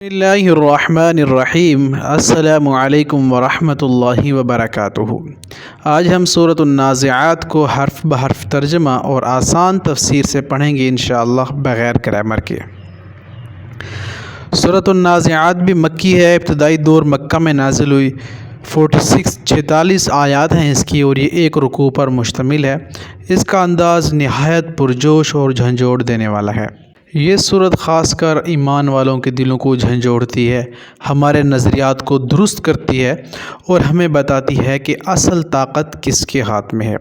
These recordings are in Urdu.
بسم اللہ الرحمن الرحیم السلام علیکم ورحمۃ اللہ وبرکاتہ۔ آج ہم سورۃ النازعات کو حرف بحرف ترجمہ اور آسان تفسیر سے پڑھیں گے انشاءاللہ بغیر گرامر کے۔ سورۃ النازعات بھی مکی ہے، ابتدائی دور مکہ میں نازل ہوئی۔ 46 آیات ہیں اس کی، اور یہ ایک رکوع پر مشتمل ہے۔ اس کا انداز نہایت پرجوش اور جھنجھوڑ دینے والا ہے۔ یہ صورت خاص کر ایمان والوں کے دلوں کو جھنجھوڑتی ہے، ہمارے نظریات کو درست کرتی ہے اور ہمیں بتاتی ہے کہ اصل طاقت کس کے ہاتھ میں ہے۔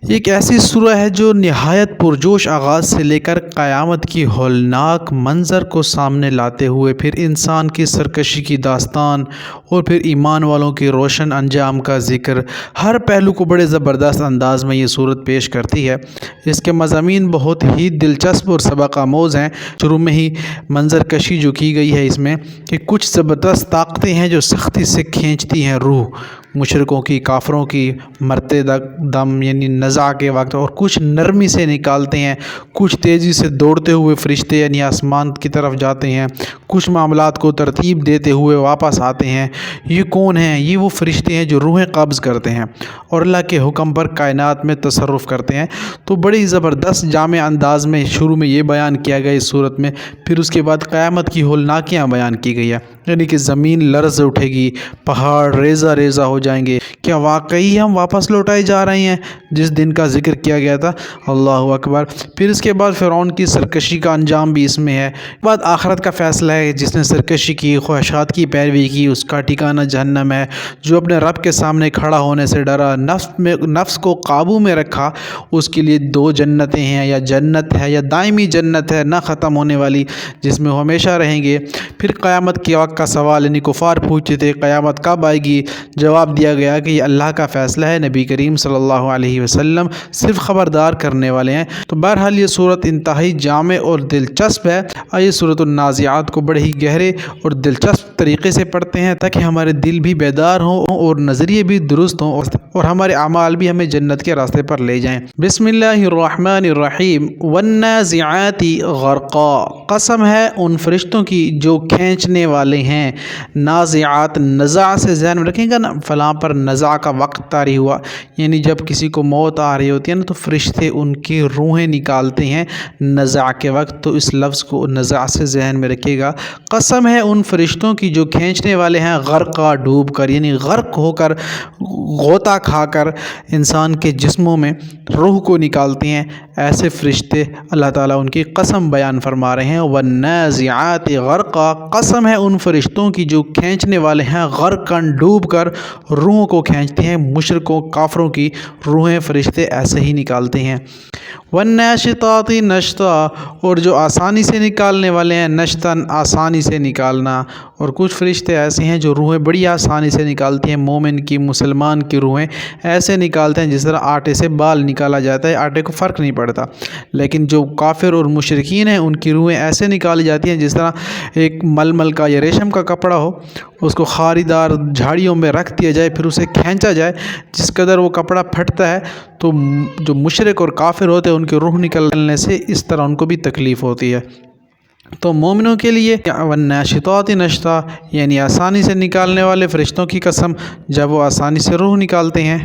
یہ ایک ایسی سورہ ہے جو نہایت پرجوش آغاز سے لے کر قیامت کی ہولناک منظر کو سامنے لاتے ہوئے پھر انسان کی سرکشی کی داستان اور پھر ایمان والوں کی روشن انجام کا ذکر، ہر پہلو کو بڑے زبردست انداز میں یہ سورت پیش کرتی ہے۔ اس کے مضامین بہت ہی دلچسپ اور سبق آموز ہیں۔ شروع میں ہی منظر کشی جو کی گئی ہے اس میں کہ کچھ زبردست طاقتیں ہیں جو سختی سے کھینچتی ہیں روح مشرکوں کی، کافروں کی مرتے دم یعنی نزع کے وقت، اور کچھ نرمی سے نکالتے ہیں، کچھ تیزی سے دوڑتے ہوئے فرشتے یعنی آسمان کی طرف جاتے ہیں، کچھ معاملات کو ترتیب دیتے ہوئے واپس آتے ہیں۔ یہ کون ہیں؟ یہ وہ فرشتے ہیں جو روحیں قبض کرتے ہیں اور اللہ کے حکم پر کائنات میں تصرف کرتے ہیں۔ تو بڑی زبردست جامع انداز میں شروع میں یہ بیان کیا گیا اس صورت میں، پھر اس کے بعد قیامت کی ہولناکیاں بیان کی گئی ہے، یعنی کہ زمین لرز اٹھے گی، پہاڑ ریزہ ریزہ ہو جائیں گے۔ کیا واقعی ہم واپس لوٹائے جا رہے ہیں جس دن کا ذکر کیا گیا تھا؟ اللہ اکبر۔ پھر اس کے بعد فرعون کی سرکشی کا انجام بھی اس میں ہے۔ بعد آخرت کا فیصلہ ہے، جس نے سرکشی کی، خواہشات کی پیروی کی، اس کا ٹھکانہ جہنم ہے۔ جو اپنے رب کے سامنے کھڑا ہونے سے ڈرا، نفس کو قابو میں رکھا، اس کے لیے 2 جنتیں ہیں، یا جنت ہے یا دائمی جنت ہے نہ ختم ہونے والی، جس میں وہ ہمیشہ رہیں گے۔ پھر قیامت کے وقت کا سوال، یعنی کفار پوچھتے تھے قیامت کب آئے گی؟ جواب دیا گیا کہ یہ اللہ کا فیصلہ ہے، نبی کریم صلی اللہ علیہ وسلم صرف خبردار کرنے والے ہیں۔ تو بہرحال یہ صورت انتہائی جامع اور دلچسپ ہے۔ آئیے سورۃ النازعات کو بڑے ہی گہرے اور دلچسپ طریقے سے پڑھتے ہیں تاکہ ہمارے دل بھی بیدار ہوں اور نظریے بھی درست ہوں اور ہمارے اعمال بھی ہمیں جنت کے راستے پر لے جائیں۔ بسم اللہ الرحمن الرحیم۔ والنازعات غرقا، قسم ہے ان فرشتوں کی جو کھینچنے والے ہیں۔ نازعات، نزع سے ذہن میں رکھیں گا نا، فلاں پر نزع کا وقت طاری ہوا، یعنی جب کسی کو موت آ رہی ہوتی ہے نا تو فرشتے ان کی روحیں نکالتے ہیں نزع کے وقت، تو اس لفظ کو نزع سے ذہن میں رکھے گا۔ قسم ہے ان فرشتوں کی جو کھینچنے والے ہیں، غرقا، ڈوب کر، یعنی غرق ہو کر، غوطہ کھا کر انسان کے جسموں میں روح کو نکالتے ہیں۔ ایسے فرشتے اللہ تعالیٰ ان کی قسم بیان فرما رہے ہیں۔ والنازعات غرقا، قسم ہے ان فرشتوں کی جو کھینچنے والے ہیں، غرقاً، ڈوب کر روحوں کو کھینچتے ہیں۔ مشرکوں، کافروں کی روحیں فرشتے ایسے ہی نکالتے ہیں۔ والناشطات نشطا، اور جو آسانی سے نکالنے والے ہیں، نشتاً، آسانی سے نکالنا۔ اور کچھ فرشتے ایسے ہیں جو روحیں بڑی آسانی سے نکالتے ہیں۔ مومن کی، مسلمان کی روحیں ایسے نکالتے ہیں جس طرح آٹے سے بال نکالا جاتا ہے، آٹے کو فرق نہیں پڑتا۔ لیکن جو کافر اور مشرکین ہیں ان کی روحیں ایسے نکالی جاتی ہیں جس طرح ایک ململ کا یا ریشم کا کپڑا ہو، اس کو خاریدار جھاڑیوں میں رکھ دیا جائے، پھر اسے کھینچا جائے، جس قدر وہ کپڑا پھٹتا ہے تو جو مشرک اور کافر ہوتے ہیں ان کی روح نکلنے سے اس طرح ان کو بھی تکلیف ہوتی ہے۔ تو مومنوں کے لیے والناشطات نشطا، یعنی آسانی سے نکالنے والے فرشتوں کی قسم جب وہ آسانی سے روح نکالتے ہیں۔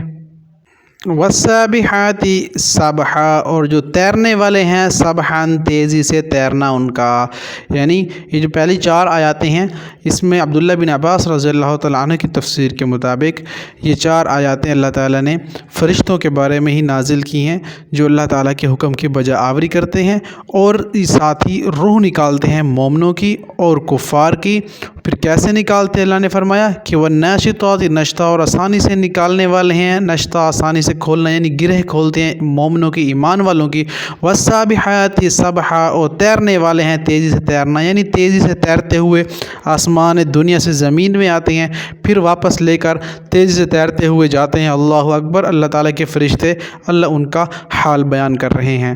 والسابحات سبحا، اور جو تیرنے والے ہیں، سبحاً، تیزی سے تیرنا ان کا، یعنی یہ جو پہلی 4 آیاتیں ہیں اس میں عبداللہ بن عباس رضی اللہ تعالیٰ عنہ کی تفسیر کے مطابق یہ 4 آیاتیں اللہ تعالیٰ نے فرشتوں کے بارے میں ہی نازل کی ہیں جو اللہ تعالیٰ کے حکم کی بجا آوری کرتے ہیں اور ساتھ ہی روح نکالتے ہیں مومنوں کی اور کفار کی۔ پھر کیسے نکالتے ہیں؟ اللہ نے فرمایا کہ والناشطات نشطا، اور آسانی سے نکالنے والے ہیں، نشطا، آسانی سے کھولنا، یعنی گرہ کھولتے ہیں مومنوں کی، ایمان والوں کی۔ والسابحات سبحا، اور تیرنے والے ہیں، تیزی سے تیرنا، یعنی تیزی سے تیرتے ہوئے آسمان دنیا سے زمین میں آتے ہیں، پھر واپس لے کر تیزی سے تیرتے ہوئے جاتے ہیں۔ اللہ اکبر۔ اللہ تعالیٰ کے فرشتے، اللہ ان کا حال بیان کر رہے ہیں۔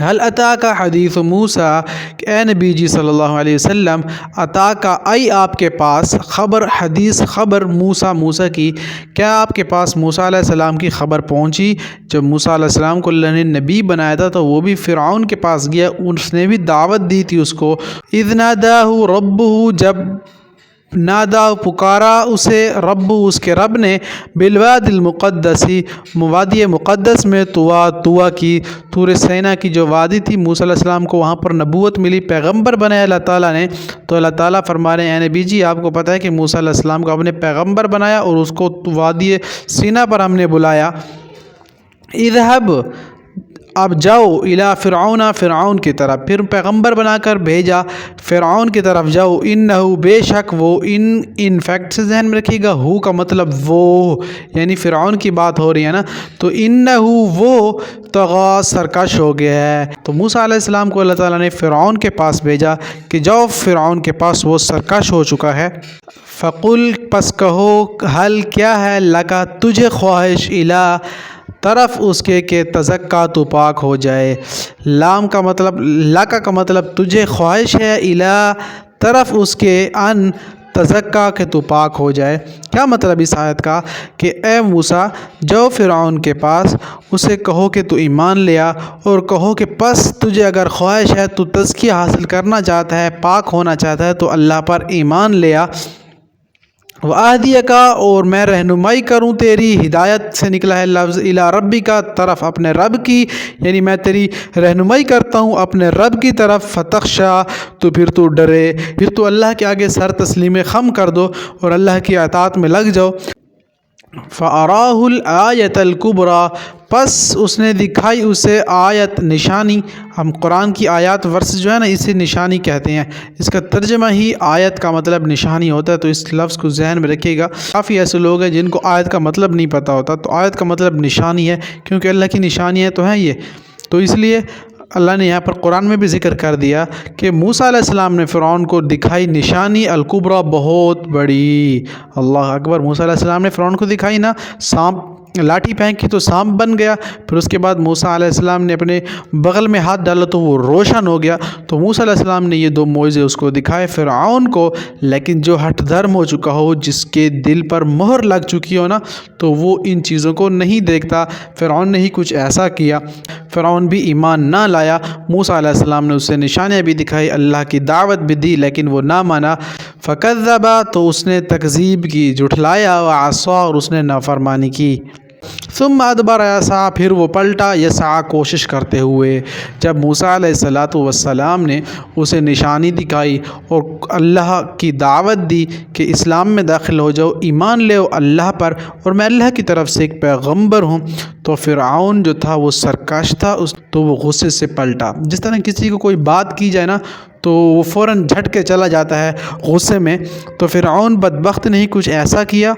حل عطا کا حدیث موسیٰ، کہ اے نبی جی صلی اللہ علیہ وسلم، عطا کا آئی آپ کے پاس خبر، حدیث خبر موسیٰ کی، کیا آپ کے پاس موسیٰ علیہ السلام کی خبر پہنچی؟ جب موسیٰ علیہ السلام کو اللہ نے نبی بنایا تھا تو وہ بھی فرعون کے پاس گیا، اس نے بھی دعوت دی تھی اس کو۔ اذ ناداہ ربہ، جب نادا پکارا اسے رب، اس کے رب نے، بالواد المقدسی، وادی مقدس میں، طوا کی، طور سینا کی جو وادی تھی، موسیٰ علیہ السلام کو وہاں پر نبوت ملی، پیغمبر بنایا اللہ تعالیٰ نے۔ تو اللہ تعالیٰ فرما رہے ہیں اے نبی جی آپ کو پتہ ہے کہ موسیٰ علیہ السلام کو ہم نے پیغمبر بنایا اور اس کو وادی سینا پر ہم نے بلایا۔ اذهب، اب جاؤ، الی فرعون، فرعون کی طرف، پھر پیغمبر بنا کر بھیجا، فرعون کی طرف جاؤ، انہو، بے شک وہ، ان فیکٹ سے ذہن میں رکھیے گا، ہو کا مطلب وہ، یعنی فرعون کی بات ہو رہی ہے نا، تو انہو وہ، طغا، سرکش ہو گیا ہے۔ تو موسیٰ علیہ السلام کو اللہ تعالیٰ نے فرعون کے پاس بھیجا کہ جاؤ فرعون کے پاس، وہ سرکش ہو چکا ہے۔ فقل، پس کہو، حل کیا ہے، لکا تجھے، خواہش، الی، طرف اس کے کہ تزکا تو پاک ہو جائے۔ لام کا مطلب، لکا کا مطلب تجھے خواہش ہے، الی، طرف اس کے، ان تزکا کہ تو پاک ہو جائے۔ کیا مطلب اس آیت کا؟ کہ اے موسیٰ جاؤ فرعون کے پاس، اسے کہو کہ تو ایمان لیا، اور کہو کہ پس تجھے اگر خواہش ہے، تو تزکیہ حاصل کرنا چاہتا ہے، پاک ہونا چاہتا ہے، تو اللہ پر ایمان لیا۔ وَأَهْدِيَكَ، اور میں رہنمائی کروں تیری، ہدایت سے نکلا ہے لفظ، اِلَىٰ رَبِّكَ، طرف اپنے رب کی، یعنی میں تیری رہنمائی کرتا ہوں اپنے رب کی طرف، فَتَخْشَىٰ، تو پھر تو ڈرے، پھر تو اللہ کے آگے سر تسلیم خم کر دو اور اللہ کی اطاعت میں لگ جاؤ۔ فَأَرَاهُ الْآيَةَ الْكُبْرَىٰ، پس اس نے دکھائی اسے آیت، نشانی۔ ہم قرآن کی آیات ورس جو ہے نا اسے نشانی کہتے ہیں، اس کا ترجمہ ہی آیت کا مطلب نشانی ہوتا ہے، تو اس لفظ کو ذہن میں رکھیے گا۔ کافی ایسے لوگ ہیں جن کو آیت کا مطلب نہیں پتہ ہوتا، تو آیت کا مطلب نشانی ہے، کیونکہ اللہ کی نشانی ہے تو ہیں یہ، تو اس لیے اللہ نے یہاں پر قرآن میں بھی ذکر کر دیا کہ موسیٰ علیہ السلام نے فرعون کو دکھائی نشانی الکبریٰ، بہت بڑی۔ اللہ اکبر، موسیٰ علیہ السلام نے فرعون کو دکھائی نا، سانپ، لاٹھی پھینکی تو سانپ بن گیا، پھر اس کے بعد موسیٰ علیہ السلام نے اپنے بغل میں ہاتھ ڈالا تو وہ روشن ہو گیا۔ تو موسیٰ علیہ السلام نے یہ دو معجزے اس کو دکھائے فرعون کو، لیکن جو ہٹ دھرم ہو چکا ہو، جس کے دل پر مہر لگ چکی ہو نا، تو وہ ان چیزوں کو نہیں دیکھتا۔ فرعون نے ہی کچھ ایسا کیا، فرعون بھی ایمان نہ لایا، موسیٰ علیہ السلام نے اسے نشانیاں بھی دکھائی، اللہ کی دعوت بھی دی، لیکن وہ نہ مانا۔ فکذب، تو اس نے تکذیب کی، جھٹلایا، وعصا، اور اس نے نافرمانی کی۔ ثم ادبر یسعی، پھر وہ پلٹا، یسعی، کوشش کرتے ہوئے۔ جب موسیٰ علیہ السلام نے اسے نشانی دکھائی اور اللہ کی دعوت دی کہ اسلام میں داخل ہو جاؤ، ایمان لے اللہ پر، اور میں اللہ کی طرف سے ایک پیغمبر ہوں، تو فرعون جو تھا وہ سرکش تھا، تو وہ غصے سے پلٹا۔ جس طرح کسی کو کوئی بات کی جائے نا تو وہ فوراً جھٹ کے چلا جاتا ہے غصے میں، تو فرعون بدبخت نے ہی کچھ ایسا کیا،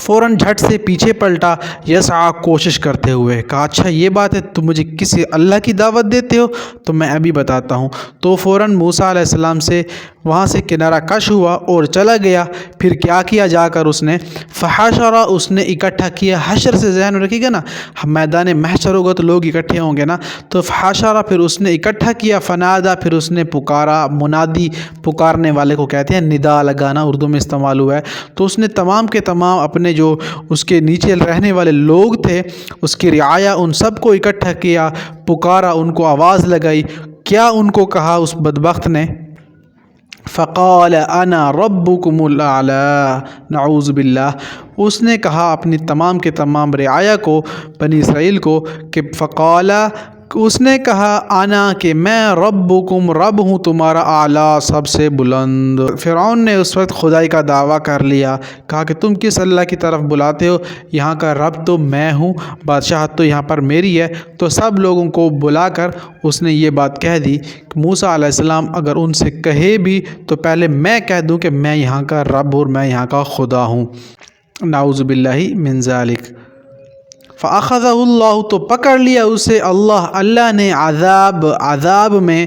فوراً جھٹ سے پیچھے پلٹا، یسعی، کوشش کرتے ہوئے۔ کہا اچھا یہ بات ہے، تم مجھے کسی اللہ کی دعوت دیتے ہو، تو میں ابھی بتاتا ہوں۔ تو فوراً موسیٰ علیہ السلام سے وہاں سے کنارہ کش ہوا اور چلا گیا۔ پھر کیا کیا جا کر اس نے، فحشر، اس نے اکٹھا کیا۔ حشر سے ذہن رکھیے گا نا، میدان محشر ہوگا تو لوگ اکٹھے ہوں گے نا، تو فحشر، پھر اس نے اکٹھا کیا، فنادا، پھر اس نے پکارا، منادی پکارنے والے کو کہتے ہیں، ندا لگانا اردو میں استعمال ہوا ہے۔ تو اس نے تمام کے تمام اپنے جو اس کے نیچے رہنے والے لوگ تھے، اس کی رعایا، ان سب کو اکٹھا کیا، پکارا، ان کو آواز لگائی۔ کیا ان کو کہا اس بدبخت نے، فقال انا ربکم الاعلی، نعوذ باللہ، اس نے کہا اپنی تمام کے تمام رعایا کو، بنی اسرائیل کو، کہ فقال، اس نے کہا، انا، کہ میں، ربکم، رب ہوں تمہارا، اعلیٰ، سب سے بلند۔ فرعون نے اس وقت خدائی کا دعویٰ کر لیا، کہا کہ تم کس اللہ کی طرف بلاتے ہو، یہاں کا رب تو میں ہوں، بادشاہت تو یہاں پر میری ہے۔ تو سب لوگوں کو بلا کر اس نے یہ بات کہہ دی کہ موسیٰ علیہ السلام اگر ان سے کہے بھی تو پہلے میں کہہ دوں کہ میں یہاں کا رب اور میں یہاں کا خدا ہوں، نعوذ باللہ من ذالک۔ فَأَخَذَهُ اللَّهُ، تو پکڑ لیا اسے اللہ نے، عذاب میں،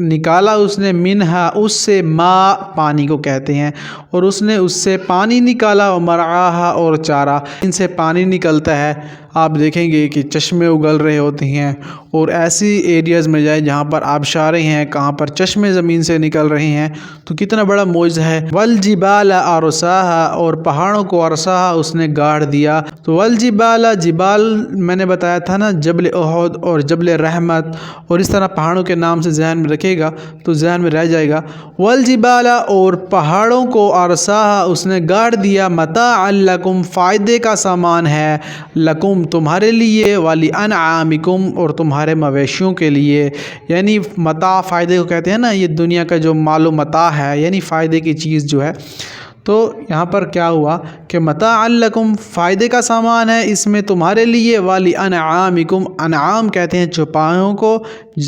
نکالا اس نے منہا اس سے ماء پانی کو کہتے ہیں، اور اس نے اس سے پانی نکالا، و مرعاہا اور چارہ، ان سے پانی نکلتا ہے۔ آپ دیکھیں گے کہ چشمے اگل رہے ہوتے ہیں، اور ایسی ایریاز میں جائیں جہاں پر آبشاریں ہیں، کہاں پر چشمے زمین سے نکل رہے ہیں، تو کتنا بڑا معجزہ ہے۔ والجبال ارساہا اور پہاڑوں کو ارساہا اس نے گاڑ دیا۔ تو والجبال جبال میں نے بتایا تھا نا، جبل احد اور جبل رحمت، اور اس طرح پہاڑوں کے نام سے ذہن میں رکھے گا تو ذہن میں رہ جائے گا۔ والجبال اور پہاڑوں کو ارساہا اس نے گاڑ دیا، متاعا لکم فائدے کا سامان ہے، لکم تمہارے لیے، ولانعامکم اور تمہارے مویشیوں کے لیے، یعنی متاع فائدے کو کہتے ہیں نا، یہ دنیا کا جو مال و متاع ہے یعنی فائدے کی چیز جو ہے۔ تو یہاں پر کیا ہوا کہ متاعا لکم فائدے کا سامان ہے اس میں تمہارے لیے، ولانعامکم انعام کہتے ہیں چوپایوں کو،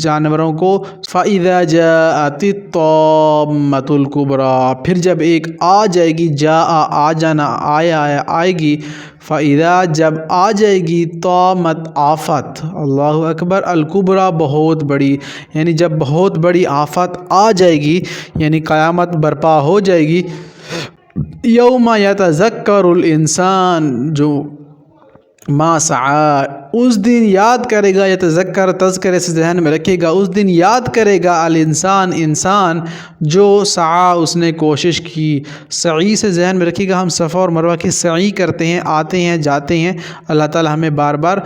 جانوروں کو۔ فَإِذَا جَاءَتِ الطَّامَّةُ الْكُبْرَى پھر جب ایک آ جائے گی، آ جانا، آئے گی، فَإِذَا جب آ جائے گی، طامت آفت، اللہ اکبر، الکبریٰ بہت بڑی، یعنی جب بہت بڑی آفت آ جائے گی یعنی قیامت برپا ہو جائے گی۔ یوم یتذکر الانسان جو ما سعی، اس دن یاد کرے گا، یتذکر تذکرے سے ذہن میں رکھے گا، اس دن یاد کرے گا الانسان انسان جو سعی اس نے کوشش کی۔ سعی سے ذہن میں رکھے گا، ہم صفا اور مروہ کی سعی کرتے ہیں، آتے ہیں جاتے ہیں، اللہ تعالی ہمیں بار بار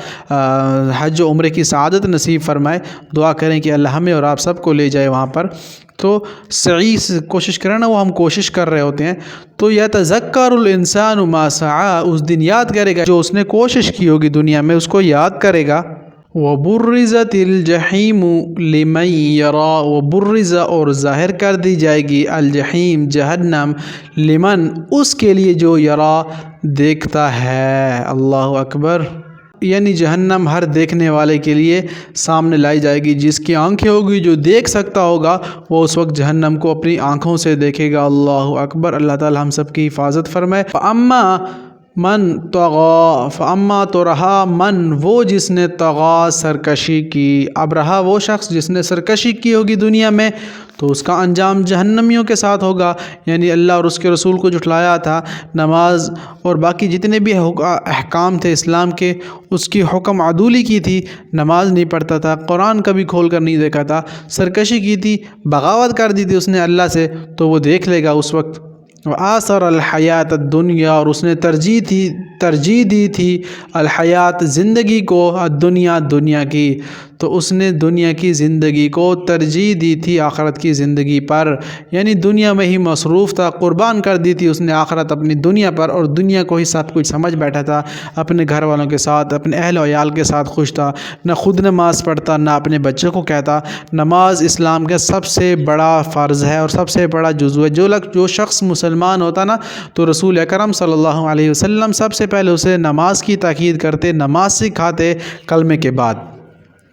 حج و عمرے کی سعادت نصیب فرمائے۔ دعا کریں کہ اللہ ہمیں اور آپ سب کو لے جائے وہاں پر۔ تو سعی سے کوشش کریں نا، وہ ہم کوشش کر رہے ہوتے ہیں۔ تو یتذکر الانسان ما سعی اس دن یاد کرے گا جو اس نے کوشش کی ہوگی دنیا میں، اس کو یاد کرے گا۔ وَبُرِّزَتِ الْجَحِيمُ لِمَنْ يَرَى وَبُرِّزَ اور ظاہر کر دی جائے گی الجحیم جہنم، لمن اس کے لیے جو یرا دیکھتا ہے، اللہ اکبر، یعنی جہنم ہر دیکھنے والے کے لیے سامنے لائی جائے گی، جس کی آنکھیں ہوگی جو دیکھ سکتا ہوگا وہ اس وقت جہنم کو اپنی آنکھوں سے دیکھے گا، اللہ اکبر، اللہ تعالی ہم سب کی حفاظت فرمائے۔ فَأَمَّا من طغى فاما تو رہا من وہ جس نے طغى سرکشی کی، اب رہا وہ شخص جس نے سرکشی کی ہوگی دنیا میں تو اس کا انجام جہنمیوں کے ساتھ ہوگا، یعنی اللہ اور اس کے رسول کو جھٹلایا تھا، نماز اور باقی جتنے بھی احکام تھے اسلام کے اس کی حکم عدولی کی تھی، نماز نہیں پڑھتا تھا، قرآن کبھی کھول کر نہیں دیکھا تھا، سرکشی کی تھی، بغاوت کر دی تھی اس نے اللہ سے، تو وہ دیکھ لے گا اس وقت۔ وآثر الحیات الدنیا اور اس نے ترجیح دی تھی الحیات زندگی کو، الدنیا دنیا کی، تو اس نے دنیا کی زندگی کو ترجیح دی تھی آخرت کی زندگی پر، یعنی دنیا میں ہی مصروف تھا، قربان کر دی تھی اس نے آخرت اپنی دنیا پر، اور دنیا کو ہی سب کچھ سمجھ بیٹھا تھا، اپنے گھر والوں کے ساتھ، اپنے اہل و عیال کے ساتھ خوش تھا، نہ خود نماز پڑھتا نہ اپنے بچوں کو کہتا۔ نماز اسلام کا سب سے بڑا فرض ہے اور سب سے بڑا جزو ہے، جو شخص مسلمان ہوتا نا تو رسول اکرم صلی اللہ علیہ وسلم سب سے پہلے اسے نماز کی تاکید کرتے، نماز سکھاتے کلمے کے بعد۔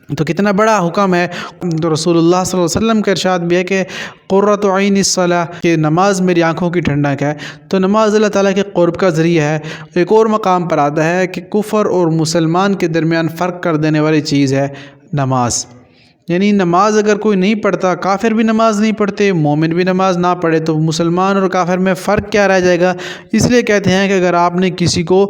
تو کتنا بڑا حکم ہے، تو رسول اللہ صلی اللہ علیہ وسلم کا ارشاد بھی ہے کہ قرۃ عین الصلاۃ، کہ نماز میری آنکھوں کی ٹھنڈک ہے، تو نماز اللہ تعالیٰ کے قرب کا ذریعہ ہے۔ ایک اور مقام پر آتا ہے کہ کفر اور مسلمان کے درمیان فرق کر دینے والی چیز ہے نماز، یعنی نماز اگر کوئی نہیں پڑھتا، کافر بھی نماز نہیں پڑھتے، مومن بھی نماز نہ پڑھے، تو مسلمان اور کافر میں فرق کیا رہ جائے گا؟ اس لیے کہتے ہیں کہ اگر آپ نے کسی کو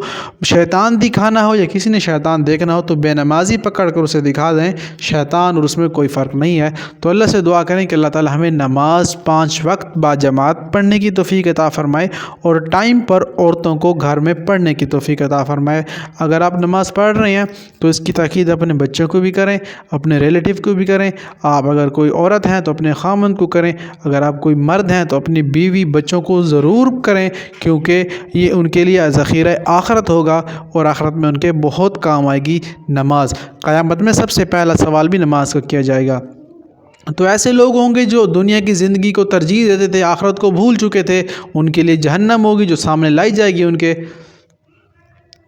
شیطان دکھانا ہو یا کسی نے شیطان دیکھنا ہو تو بے نمازی پکڑ کر اسے دکھا دیں، شیطان اور اس میں کوئی فرق نہیں ہے۔ تو اللہ سے دعا کریں کہ اللہ تعالی ہمیں نماز 5 وقت باجماعت پڑھنے کی توفیق عطا فرمائے، اور ٹائم پر عورتوں کو گھر میں پڑھنے کی توفیق عطا فرمائے۔ اگر آپ نماز پڑھ رہے ہیں تو اس کی تاکید اپنے بچوں کو بھی کریں، اپنے ریلیٹیو کو بھی کریں، آپ اگر کوئی عورت ہیں تو اپنے خامند کو کریں، اگر آپ کوئی مرد ہیں تو اپنی بیوی بچوں کو ضرور کریں، کیونکہ یہ ان کے لیے ذخیرہ آخرت ہوگا، اور آخرت میں ان کے بہت کام آئے گی نماز۔ قیامت میں سب سے پہلا سوال بھی نماز کا کیا جائے گا۔ تو ایسے لوگ ہوں گے جو دنیا کی زندگی کو ترجیح دیتے تھے، آخرت کو بھول چکے تھے، ان کے لیے جہنم ہوگی جو سامنے لائی جائے گی ان کے۔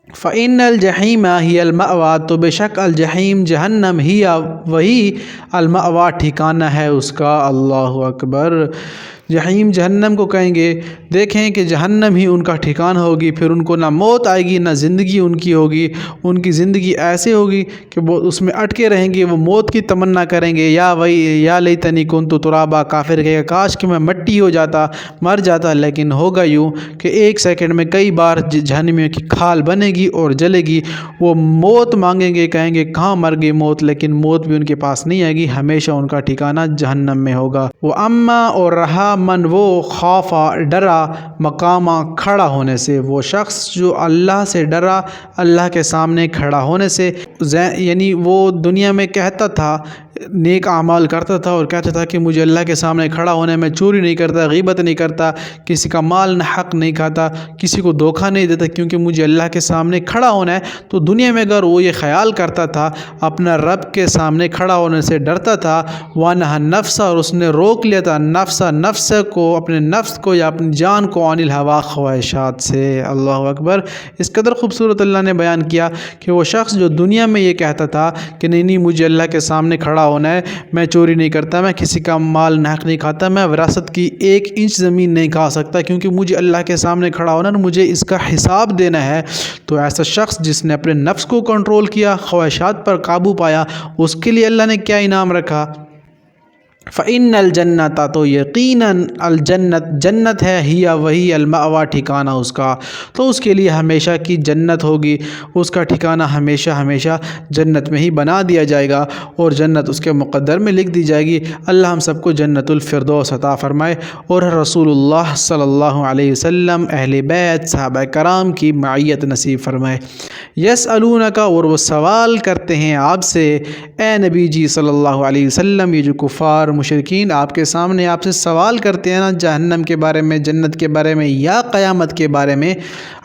فَإِنَّ الْجَحِيمَ هِيَ الْمَأْوَىٰ تو بے شک الجحیم جہنم ہی وہی المأویٰ ٹھکانہ ہے اس کا، اللہ اکبر۔ جہیم جہنم کو کہیں گے دیکھیں کہ جہنم ہی ان کا ٹھکانہ ہوگی، پھر ان کو نہ موت آئے گی نہ زندگی ان کی ہوگی، ان کی زندگی ایسے ہوگی کہ وہ اس میں اٹکے رہیں گے، وہ موت کی تمنا کریں گے، یا لیتنی کنت ترابا، کافر کہے گا کاش کہ میں مٹی ہو جاتا، مر جاتا، لیکن ہوگا یوں کہ ایک سیکنڈ میں کئی بار جہنمیوں کی کھال بنے گی اور جلے گی۔ وہ موت مانگیں گے، کہیں گے کہاں مر گئی موت، لیکن موت بھی ان کے پاس نہیں آئے گی، ہمیشہ ان کا ٹھکانہ جہنم میں ہوگا۔ وہ اما اور رہا من وہ خوفا ڈرا مقامہ کھڑا ہونے سے، وہ شخص جو اللہ سے ڈرا، اللہ کے سامنے کھڑا ہونے سے، یعنی وہ دنیا میں کہتا تھا، نیک اعمال کرتا تھا اور کہتا تھا کہ مجھے اللہ کے سامنے کھڑا ہونے میں چوری نہیں کرتا، غیبت نہیں کرتا، کسی کا مال نہ حق نہیں کھاتا، کسی کو دھوکہ نہیں دیتا، کیونکہ مجھے اللہ کے سامنے کھڑا ہونا ہے۔ تو دنیا میں اگر وہ یہ خیال کرتا تھا، اپنا رب کے سامنے کھڑا ہونے سے ڈرتا تھا، وَنَهَا النَّفْسَ، اور اس نے روک لیا تھا نفس کو، اپنے نفس کو یا اپنی جان کو، عن الہوا، خواہشات سے۔ اللہ اکبر۔ اس قدر خوبصورت اللہ نے بیان کیا کہ وہ شخص جو دنیا میں یہ کہتا تھا کہ نہیں مجھے اللہ کے سامنے کھڑا ہونا ہے، میں چوری نہیں کرتا، میں کسی کا مال ناحق نہیں کھاتا، میں وراثت کی 1 انچ زمین نہیں کھا سکتا، کیونکہ مجھے اللہ کے سامنے کھڑا ہونا ہے، مجھے اس کا حساب دینا ہے۔ تو ایسا شخص جس نے اپنے نفس کو کنٹرول کیا، خواہشات پر قابو پایا، اس کے لیے اللہ نے کیا انعام رکھا؟ فَإِنَّ الْجَنَّةَ، تو یقیناً جنت ہے، ہی وہی المأویٰ، ٹھکانہ اس کا، تو اس کے لیے ہمیشہ کی جنت ہوگی، اس کا ٹھکانہ ہمیشہ جنت میں ہی بنا دیا جائے گا، اور جنت اس کے مقدر میں لکھ دی جائے گی۔ اللہ ہم سب کو جنت الفردوس عطا فرمائے، اور رسول اللہ صلی اللہ علیہ وسلم، اہل بیت، صحابہ کرام کی معیت نصیب فرمائے۔ یسألونک، اور وہ سوال کرتے ہیں آپ سے، اے نبی جی صلی اللہ علیہ وسلم، یہ جو کفار مشرکین آپ کے سامنے آپ سے سوال کرتے ہیں نا، جہنم کے بارے میں، جنت کے بارے میں، یا قیامت کے بارے میں،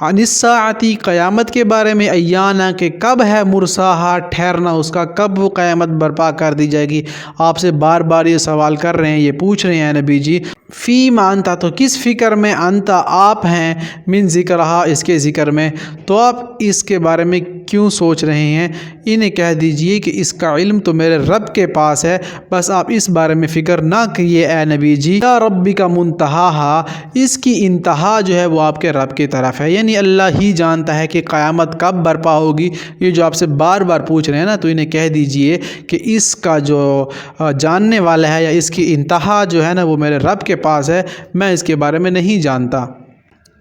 عن الساعۃ، قیامت کے بارے میں، ایانا، کہ کب ہے، مرساہا، ٹھہرنا اس کا، کب وہ قیامت برپا کر دی جائے گی۔ آپ سے بار بار یہ سوال کر رہے ہیں، یہ پوچھ رہے ہیں نبی جی، فیما انت، تو کس فکر میں، انت آپ ہیں، من ذکرہا، اس کے ذکر میں، تو آپ اس کے بارے میں کیوں سوچ رہے ہیں؟ انہیں کہہ دیجئے کہ اس کا علم تو میرے رب کے پاس ہے، بس آپ اس بارے میں فکر نہ کیے اے نبی جی۔ یا ربی کا منتہا، اس کی انتہا جو ہے وہ آپ کے رب کی طرف ہے، یعنی اللہ ہی جانتا ہے کہ قیامت کب برپا ہوگی۔ یہ جو آپ سے بار بار پوچھ رہے ہیں نا، تو انہیں کہہ دیجئے کہ اس کا جو جاننے والا ہے، یا اس کی انتہا جو ہے نا، وہ میرے رب کے پاس ہے، میں اس کے بارے میں نہیں جانتا۔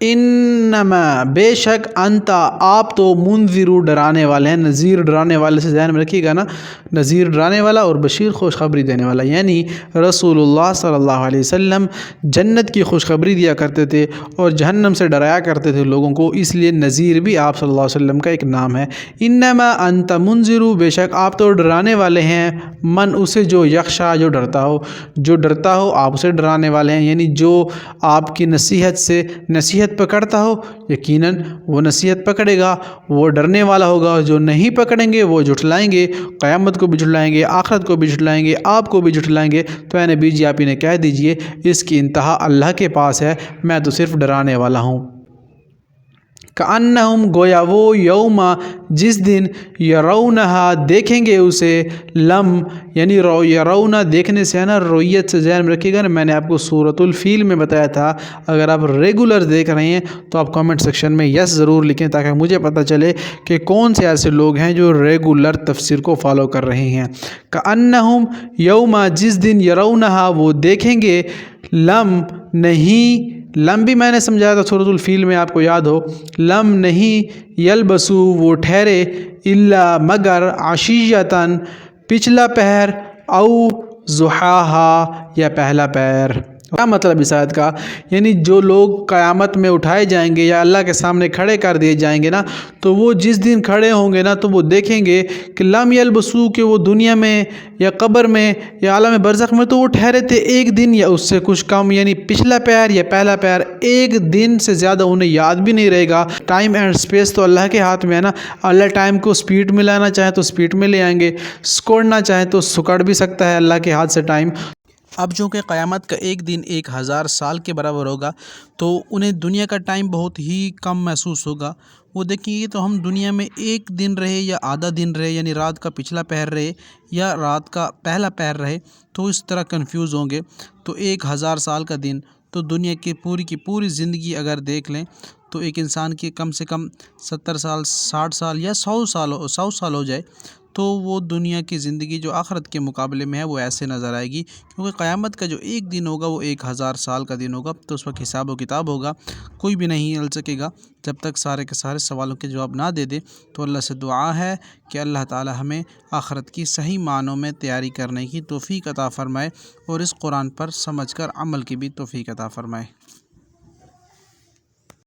انما، بے شک، انت، آپ تو منذر، ڈرانے والے ہیں، نذیر، ڈرانے والے سے ذہن میں رکھیے گا نا، نذیر ڈرانے والا اور بشیر خوشخبری دینے والا، یعنی رسول اللہ صلی اللہ علیہ وسلم جنت کی خوشخبری دیا کرتے تھے اور جہنم سے ڈرایا کرتے تھے لوگوں کو، اس لیے نذیر بھی آپ صلی اللہ علیہ وسلم کا ایک نام ہے۔ انما انت منذر، بے شک آپ تو ڈرانے والے ہیں، من، اسے جو، یخشا، جو ڈرتا ہو آپ اسے ڈرانے والے ہیں، یعنی جو آپ کی نصیحت سے نصیحت پکڑتا ہو، یقیناً وہ نصیحت پکڑے گا، وہ ڈرنے والا ہوگا۔ جو نہیں پکڑیں گے وہ جھٹلائیں گے، قیامت کو بھی جھٹلائیں گے، آخرت کو بھی جھٹلائیں گے، آپ کو بھی جھٹلائیں گے۔ تو اے نبی جی آپ انہیں کہہ دیجئے اس کی انتہا اللہ کے پاس ہے، میں تو صرف ڈرانے والا ہوں۔ کأنہم، گویا وہ، یوم، جس دن، یرونہا، دیکھیں گے اسے، یعنی یرونہ، دیکھنے سے ہے نا، رویت سے ذہن میں رکھیے گا نا، میں نے آپ کو سورۃ الفیل میں بتایا تھا، اگر آپ ریگولر دیکھ رہے ہیں تو آپ کامنٹ سیکشن میں یس ضرور لکھیں، تاکہ مجھے پتہ چلے کہ کون سے ایسے لوگ ہیں جو ریگولر تفسیر کو فالو کر رہے ہیں۔ کأنہم، یوم، جس دن، یرونہا، وہ دیکھیں گے، نہیں، بھی میں نے سمجھایا تھا سورۃ الفیل میں، آپ کو یاد ہو، نہیں، یلبسو، وہ ٹھہرے، الا، مگر، عشیۃً، پچھلا پہر، او ضحاہا، یا پہلا پہر۔ کیا مطلب اس آیت کا؟ یعنی جو لوگ قیامت میں اٹھائے جائیں گے یا اللہ کے سامنے کھڑے کر دیے جائیں گے نا، تو وہ جس دن کھڑے ہوں گے نا، تو وہ دیکھیں گے کہ لم یلبسو، کہ وہ دنیا میں یا قبر میں یا عالم برزخ میں تو وہ ٹھہرے تھے ایک دن یا اس سے کچھ کم، یعنی پچھلا پہر یا پہلا پہر، ایک دن سے زیادہ انہیں یاد بھی نہیں رہے گا۔ ٹائم اینڈ اسپیس تو اللہ کے ہاتھ میں ہے نا، اللہ ٹائم کو سپیڈ میں لانا چاہے تو سپیڈ میں لے آئیں گے، سکڑنا چاہے تو سکڑ بھی سکتا ہے اللہ کے ہاتھ سے ٹائم۔ اب چونکہ قیامت کا ایک دن 1000 سال کے برابر ہوگا، تو انہیں دنیا کا ٹائم بہت ہی کم محسوس ہوگا۔ وہ دیکھیں گے تو ہم دنیا میں ایک دن رہے یا آدھا دن رہے، یعنی رات کا پچھلا پہر رہے یا رات کا پہلا پہر رہے، تو اس طرح کنفیوز ہوں گے۔ تو 1000 سال کا دن تو دنیا کی پوری زندگی اگر دیکھ لیں تو ایک انسان کی کم سے کم 70 سال 60 سال یا 100 سال ہو جائے تو وہ دنیا کی زندگی جو آخرت کے مقابلے میں ہے وہ ایسے نظر آئے گی، کیونکہ قیامت کا جو ایک دن ہوگا وہ 1000 سال کا دن ہوگا، تو اس وقت حساب و کتاب ہوگا، کوئی بھی نہیں ہل سکے گا جب تک سارے کے سارے سوالوں کے جواب نہ دے دے۔ تو اللہ سے دعا ہے کہ اللہ تعالی ہمیں آخرت کی صحیح معنوں میں تیاری کرنے کی توفیق عطا فرمائے اور اس قرآن پر سمجھ کر عمل کی بھی توفیق عطا فرمائے۔